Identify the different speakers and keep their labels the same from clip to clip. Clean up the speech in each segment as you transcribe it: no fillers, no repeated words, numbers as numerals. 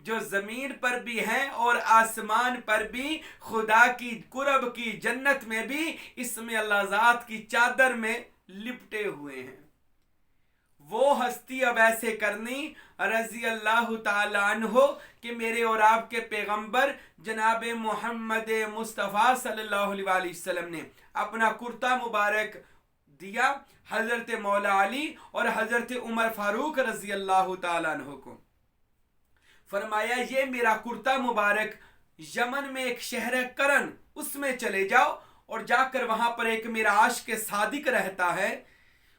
Speaker 1: جو زمین پر بھی ہیں اور آسمان پر بھی، خدا کی قرب کی جنت میں بھی اسم اللہ ذات کی چادر میں لپٹے ہوئے ہیں۔ وہ ہستی اویس کرنی رضی اللہ تعالی عنہ کہ میرے اور آپ کے پیغمبر جناب محمد مصطفیٰ صلی اللہ علیہ وسلم نے اپنا کرتا مبارک دیا حضرت مولا علی اور حضرت عمر فاروق رضی اللہ تعالی عنہ کو، فرمایا یہ میرا کرتا مبارک یمن میں ایک شہر کرن اس میں چلے جاؤ اور جا کر وہاں پر ایک میرا عاشق صادق رہتا ہے،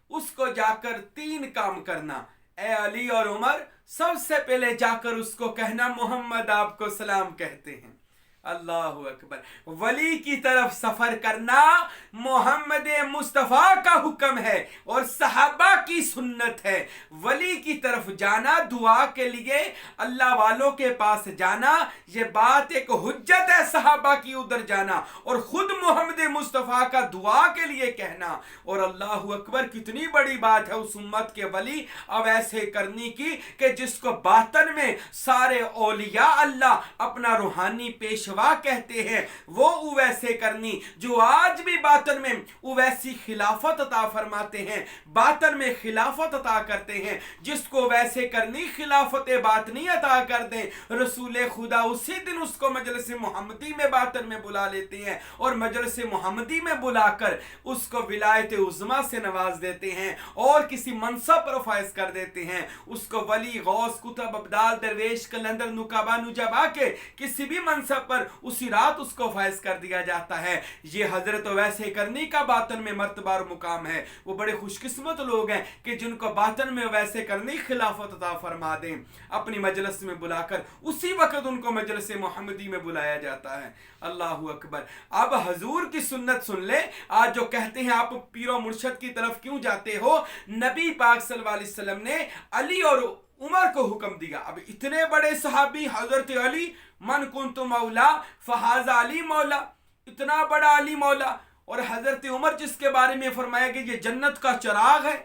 Speaker 1: اس کو جا کر 3 کام کرنا۔ اے علی اور عمر، سب سے پہلے جا کر اس کو کہنا محمد آپ کو سلام کہتے ہیں۔ اللہ اکبر۔ ولی کی طرف سفر کرنا محمد مصطفیٰ کا حکم ہے اور صحابہ کی سنت ہے۔ ولی کی طرف جانا، دعا کے لیے اللہ والوں کے پاس جانا، یہ بات ایک حجت ہے صحابہ کی ادھر جانا، اور خود محمد مصطفیٰ کا دعا کے لیے کہنا۔ اور اللہ اکبر، کتنی بڑی بات ہے اس امت کے ولی اویس کرنی کی کہ جس کو باطن میں سارے اولیاء اللہ اپنا روحانی پیشوا کہتے ہیں، وہ اویس کرنی جو آج بھی باطن میں اویسی خلافت عطا فرماتے ہیں، باطن میں خلافت عطا کرتے ہیں۔ جس کو اویس کرنی خلافت باطنی عطا کر دیں، رسول خدا اسی دن اس کو مجلس محمدی میں باطن میں بلا لیتے ہیں اور مجلس محمدی میں بلا کر اس کو ولایت عظمیٰ سے نواز دیتے ہیں اور کسی منصب پر فائز کر دیتے ہیں۔ اس کو ولی، غوث، قطب، ابدال، درویش، کلندر، نقبہ، نجبا کے کسی بھی منصب پر اسی رات اس کو فائز کر دیا جاتا ہے۔ یہ حضرت اویس کرنی کا باطن میں مرتبہ اور مقام ہے۔ وہ بڑے خوش قسمت لوگ ہیں کہ جن کو باطن میں اویس کرنی خلافت عطا فرما دیں، اپنی مجلس میں بلا کر اسی وقت ان کو مجلس محمدی میں بلایا جاتا ہے۔ اللہ اکبر۔ اب حضور کی سنت سن لے۔ آج جو کہتے ہیں آپ پیر و مرشد کی طرف کیوں جاتے ہو، نبی پاک صلی اللہ علیہ وسلم نے علی اور عمر کو حکم دیا۔ اب اتنے بڑے صحابی حضرت علی، من کنت مولا فہذا علی مولا، اتنا بڑا علی مولا، اور حضرت عمر جس کے بارے میں فرمایا کہ یہ جنت کا چراغ ہے،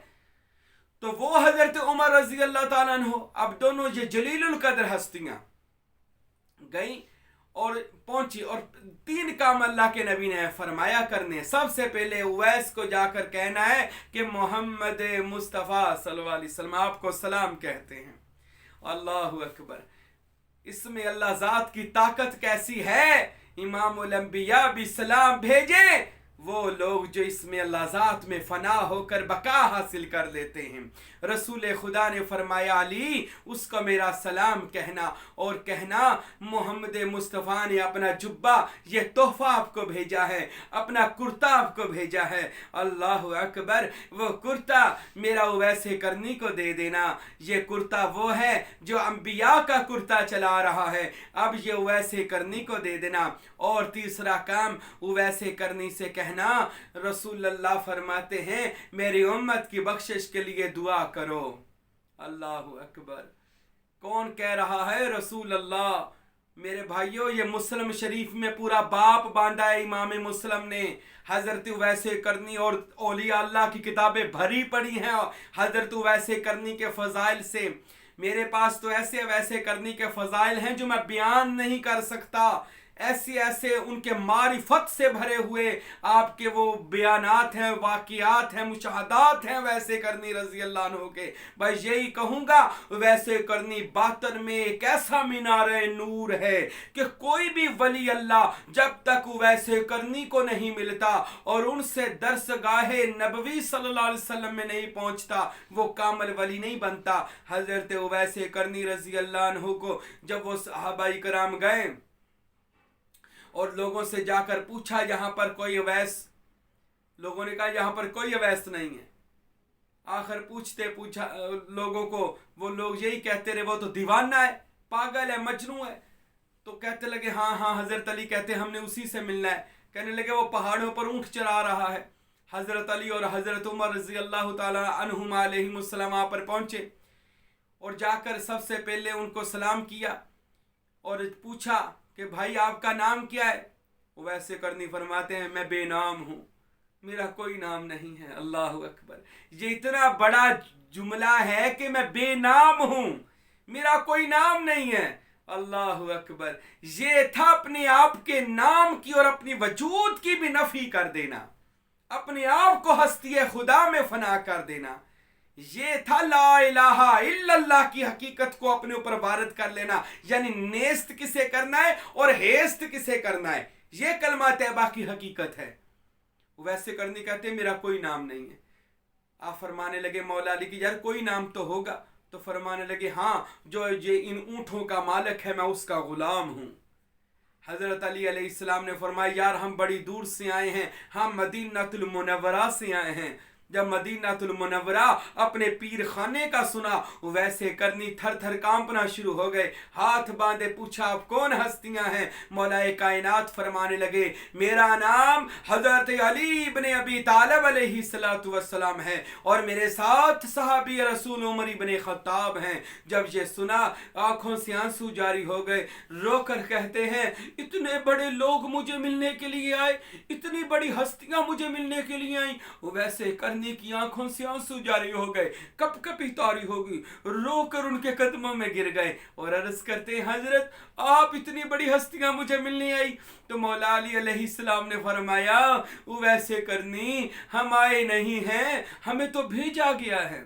Speaker 1: تو وہ حضرت عمر رضی اللہ تعالیٰ عنہ۔ اب دونوں یہ جلیل القدر ہستیاں گئیں اور پہنچی، اور 3 کام اللہ کے نبی نے فرمایا کرنے۔ سب سے پہلے اویس کو جا کر کہنا ہے کہ محمد مصطفیٰ صلی اللہ علیہ وسلم آپ کو سلام کہتے ہیں۔ اللہ اکبر۔ اس میں اللہ ذات کی طاقت کیسی ہے، امام الانبیاء بھی سلام بھیجیں، وہ لوگ جو اس میں اللہ ذات میں فنا ہو کر بقا حاصل کر لیتے ہیں۔ رسول خدا نے فرمایا علی اس کو میرا سلام کہنا، اور کہنا محمد مصطفیٰ نے اپنا جبہ یہ تحفہ آپ کو بھیجا ہے، اپنا کرتا آپ کو بھیجا ہے۔ اللہ اکبر۔ وہ کرتا میرا اویس کرنی کو دے دینا۔ یہ کرتا وہ ہے جو انبیاء کا کرتا چلا رہا ہے، اب یہ اویس کرنی کو دے دینا۔ اور تیسرا کام اویس کرنی سے کہنا، رسول اللہ فرماتے ہیں میری امت کی بخشش کے لیے دعا کرو۔ اللہ اکبر۔ کون کہہ رہا ہے؟ رسول اللہ۔ میرے بھائیوں، یہ مسلم شریف میں پورا باپ باندھا ہے امام مسلم نے۔ حضرت اویس کرنی اور اولیاء اللہ کی کتابیں بھری پڑی ہیں حضرت اویس کرنی کے فضائل سے۔ میرے پاس تو ایسے اویس کرنی کے فضائل ہیں جو میں بیان نہیں کر سکتا، ایسے ان کے معرفت سے بھرے ہوئے آپ کے وہ بیانات ہیں، واقعات ہیں، مشاہدات ہیں ویسے کرنی رضی اللہ عنہ کے۔ بھائی یہی کہوں گا، ویسے کرنی باطن میں ایک ایسا مینار نور ہے کہ کوئی بھی ولی اللہ جب تک ویسے کرنی کو نہیں ملتا اور ان سے درس گاہ نبوی صلی اللہ علیہ وسلم میں نہیں پہنچتا، وہ کامل ولی نہیں بنتا۔ حضرت ویسے کرنی رضی اللہ عنہ کو جب وہ صحابہ کرام گئے اور لوگوں سے جا کر پوچھا یہاں پر کوئی اویس، لوگوں نے کہا یہاں پر کوئی اویس نہیں ہے۔ آخر پوچھا لوگوں کو، وہ لوگ یہی کہتے رہے وہ تو دیوانہ ہے، پاگل ہے، مجنون ہے۔ تو کہتے لگے ہاں حضرت علی کہتے ہم نے اسی سے ملنا ہے۔ کہنے لگے وہ پہاڑوں پر اونٹ چرا رہا ہے۔ حضرت علی اور حضرت عمر رضی اللہ تعالی عنہما علیہم السلام وہاں پر پہنچے اور جا کر سب سے پہلے ان کو سلام کیا اور پوچھا کہ بھائی آپ کا نام کیا ہے؟ وہ ویسے کرنی فرماتے ہیں میں بے نام ہوں، میرا کوئی نام نہیں ہے۔ اللہ اکبر۔ یہ اتنا بڑا جملہ ہے کہ میں بے نام ہوں، میرا کوئی نام نہیں ہے۔ اللہ اکبر. یہ تھا اپنے آپ کے نام کی اور اپنی وجود کی بھی نفی کر دینا, اپنے آپ کو ہستی خدا میں فنا کر دینا. یہ تھا لا الہ الا اللہ کی حقیقت کو اپنے اوپر وارد کر لینا, یعنی نیست کسے کرنا ہے اور ہیست کسے کرنا ہے, یہ کلمہ طیبہ کی حقیقت ہے. ویسے کرنی کہتے ہیں میرا کوئی نام نہیں ہے. آپ فرمانے لگے مولا علی کی یار کوئی نام تو ہوگا, تو فرمانے لگے ہاں جو یہ ان اونٹوں کا مالک ہے میں اس کا غلام ہوں. حضرت علی علیہ السلام نے فرمایا یار ہم بڑی دور سے آئے ہیں, ہم مدینہ المنورہ سے آئے ہیں. جب مدینہ المنورہ اپنے پیر خانے کا سنا, ویسے کرنی تھر تھر کانپنا شروع ہو گئے. ہاتھ باندھے پوچھا آپ کون ہستیاں ہیں؟ مولا کائنات فرمانے لگے میرا نام حضرت علی بن ابی طالب علیہ السلام ہے اور میرے ساتھ صحابی رسول عمر بن خطاب ہیں. جب یہ سنا آنکھوں سے آنسو جاری ہو گئے, رو کر کہتے ہیں اتنے بڑے لوگ مجھے ملنے کے لیے آئے, اتنی بڑی ہستیاں مجھے ملنے کے لیے آئیں. ویسے کرنی کی آنکھوں سے آنسو جاری ہو گئے, کپ کپی طاری ہو گئی, رو کر ان کے قدموں میں گر گئے اور عرض کرتے ہیں حضرت آپ اتنی بڑی ہستیاں مجھے ملنے آئی. تو مولا علی علیہ السلام نے فرمایا ویسے کرنی ہم آئے نہیں ہیں, ہمیں تو بھیجا گیا ہے.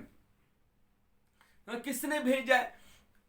Speaker 1: کس نے بھیجا ہے؟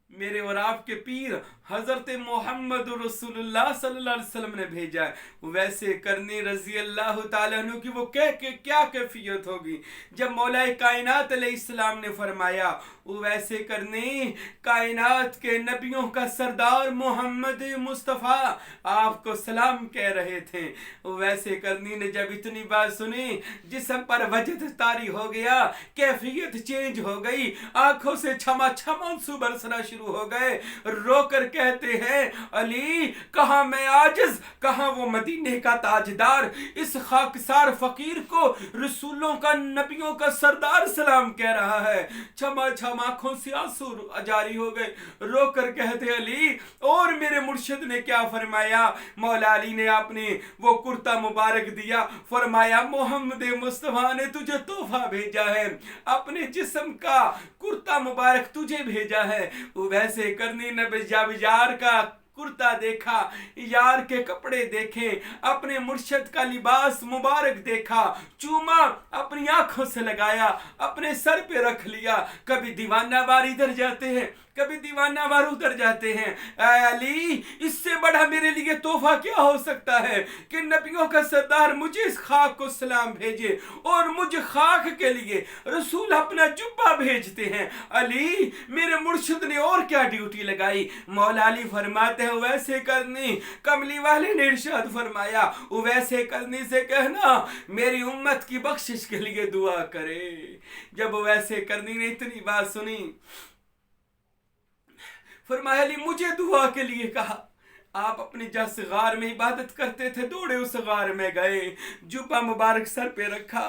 Speaker 1: میرے اور آپ کے پیر حضرت محمد رسول اللہ صلی اللہ علیہ وسلم نے بھیجا ہے. ویسے کرنی رضی اللہ تعالیٰ عنہ کی وہ کیا کیفیت ہوگی جب مولا کائنات علیہ السلام نے فرمایا ویسے کرنی کائنات کے نبیوں کا سردار محمد مصطفیٰ آپ کو سلام کہہ رہے تھے. ویسے کرنی نے جب اتنی بات سنی جسم پر وجد طاری ہو گیا, کیفیت چینج ہو گئی, آنکھوں سے چھما چھم آنسو برسنا شروع ہو گئے. رو کر کہتے ہیں علی کہاں میں عاجز, کہاں وہ مدینے کا تاجدار, اس خاکسار فقیر کو رسولوں کا نبیوں کا سردار سلام کہہ رہا ہے. چھما چھم آنکھوں سے آنسو جاری ہو گئے, رو کر کہتے علی اور میرے مرشد نے کیا فرمایا؟ مولا علی نے اپنے وہ کرتا مبارک دیا, فرمایا محمد مصطفیٰ نے تجھے تحفہ بھیجا ہے, اپنے جسم کا کرتا مبارک تجھے بھیجا ہے. ویسے کرنی نے جب یار کا کرتا دیکھا, یار کے کپڑے دیکھے, اپنے مرشد کا لباس مبارک دیکھا, چوما, اپنی آنکھوں سے لگایا, اپنے سر پہ رکھ لیا. کبھی دیوانہ وار ادھر جاتے ہیں, کبھی دیوانہ وار ادھر جاتے ہیں. اے علی اس سے بڑا میرے لیے تحفہ کیا ہو سکتا ہے کہ نبیوں کا سردار مجھے اس خاک کو سلام بھیجے اور مجھے خاک کے لیے رسول اپنا جبہ بھیجتے ہیں. علی میرے مرشد نے اور کیا ڈیوٹی لگائی؟ مولا علی فرماتے ہیں ویسے کرنی کملی والے نے ارشاد فرمایا ویسے کرنی سے کہنا میری امت کی بخشش کے لیے دعا کرے. جب ویسے کرنی نے اتنی بات سنی فرمایا علی مجھے دعا کے لیے کہا. آپ اپنی جس غار میں عبادت کرتے تھے دوڑے اس غار میں گئے, جبہ مبارک سر پہ رکھا,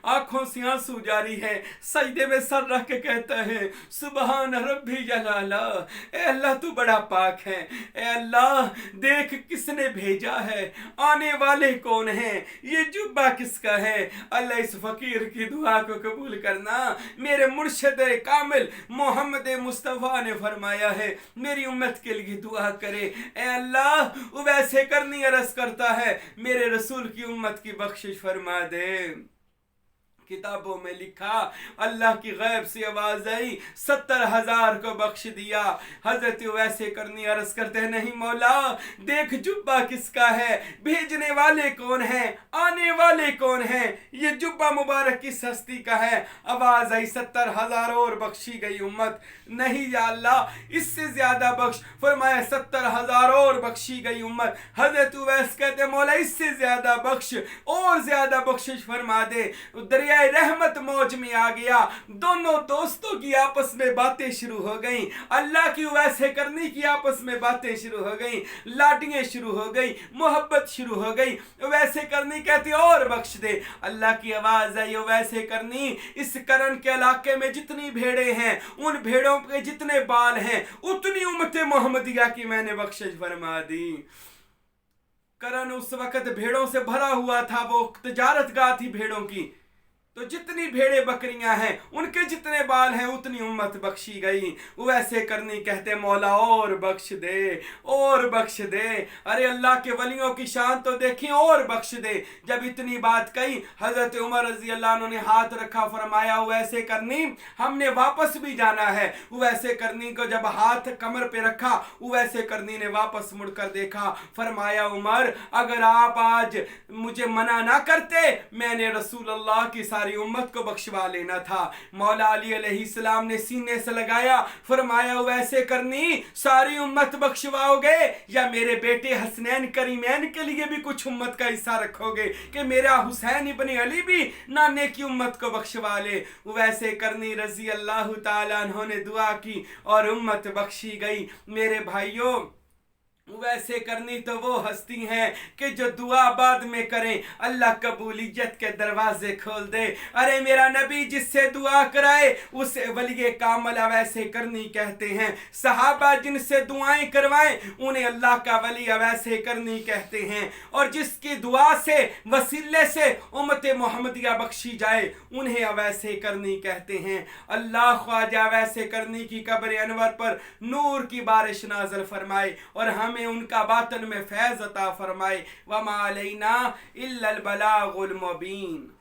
Speaker 1: آنکھوں سے آنسو جاری ہے, سجدے میں سر رکھ کے کہتا ہے سبحان ربی جلالا, اے اللہ تو بڑا پاک ہے, اے اللہ دیکھ کس نے بھیجا ہے, آنے والے کون ہیں, یہ جبہ کس کا ہے. اللہ اس فقیر کی دعا کو قبول کرنا. میرے مرشد کامل محمد مصطفیٰ نے فرمایا ہے میری امت کے لیے دعا کرے. اے اللہ ویسے کرنی عرض کرتا ہے میرے رسول کی امت کی بخشش فرما دے. کتابوں میں لکھا اللہ کی غیب سے آواز آئی 70,000 کو بخش دیا. حضرت ویسے کرنی عرض کرتے ہیں نہیں مولا دیکھ جبہ کس کا ہے, بھیجنے والے کون ہیں, آنے والے کون ہیں, یہ جبہ مبارک کس ہستی کا ہے. آواز آئی 70,000 اور بخشی گئی امت. نہیں یا اللہ اس سے زیادہ بخش. فرمایا 70,000 اور بخشی گئی امت. حضرت ویس کہتے ہیں مولا اس سے زیادہ بخش اور زیادہ بخشش فرما دے. دریا رحمت موج میں آ گیا, دونوں دوستوں کی آپس میں باتیں شروع ہو گئیں, اللہ کی ویسے کرنی کی آپس میں باتیں شروع ہو گئیں, لاڈیاں شروع ہو گئی, محبت شروع ہو گئی. ویسے کرنی کہتی اور بخش دے. اللہ کی آواز آئی ویسے کرنی اس کرن کے علاقے میں جتنی بھیڑیں ہیں ان بھیڑوں کے جتنے بال ہیں اتنی امت محمدیہ کی میں نے بخشش فرما دی. کرن اس وقت بھیڑوں سے بھرا ہوا تھا, وہ تجارت گاہ تھی بھیڑوں کی. تو جتنی بھیڑے بکریاں ہیں ان کے جتنے بال ہیں اتنی امت بخشی گئی. ویسے کرنی کہتے مولا اور بخش دے اور بخش دے. ارے اللہ کے ولیوں کی شان تو دیکھیں, اور بخش دے. جب اتنی بات کہی حضرت عمر رضی اللہ عنہ نے ہاتھ رکھا, فرمایا ویسے کرنی ہم نے واپس بھی جانا ہے. ویسے کرنی کو جب ہاتھ کمر پہ رکھا, ویسے کرنی نے واپس مڑ کر دیکھا, فرمایا عمر اگر آپ آج مجھے منع نہ کرتے میں نے رسول اللہ کی ساری امت کو بخشوا لینا تھا. مولا علی علیہ السلام نے سینے سے لگایا, فرمایا ویسے کرنی ساری امت بخشواؤ گے یا میرے بیٹے حسنین کریمین کے لیے بھی کچھ امت کا حصہ رکھو گے کہ میرا حسین ابن علی بھی نانے کی امت کو بخشوا لے. ویسے کرنی رضی اللہ تعالیٰ عنہ نے دعا کی اور امت بخشی گئی. میرے بھائیوں, ویسے کرنی تو وہ ہستی ہیں کہ جو دعا بعد میں کریں اللہ قبولیت کے دروازے کھول دے. ارے میرا نبی جس سے دعا کرائے اسے ولی کامل ویسے کرنی کہتے ہیں. صحابہ جن سے دعائیں کروائیں انہیں اللہ کا ولی ویسے کرنی کہتے ہیں. اور جس کی دعا سے وسیلے سے امت محمدیہ بخشی جائے انہیں ویسے کرنی کہتے ہیں. اللہ خواجہ ویسے کرنی کی قبر انور پر نور کی بارش نازل فرمائے اور ہمیں ان کا باطن میں فیض عطا فرمائے. وما علینا الا البلاغ المبین.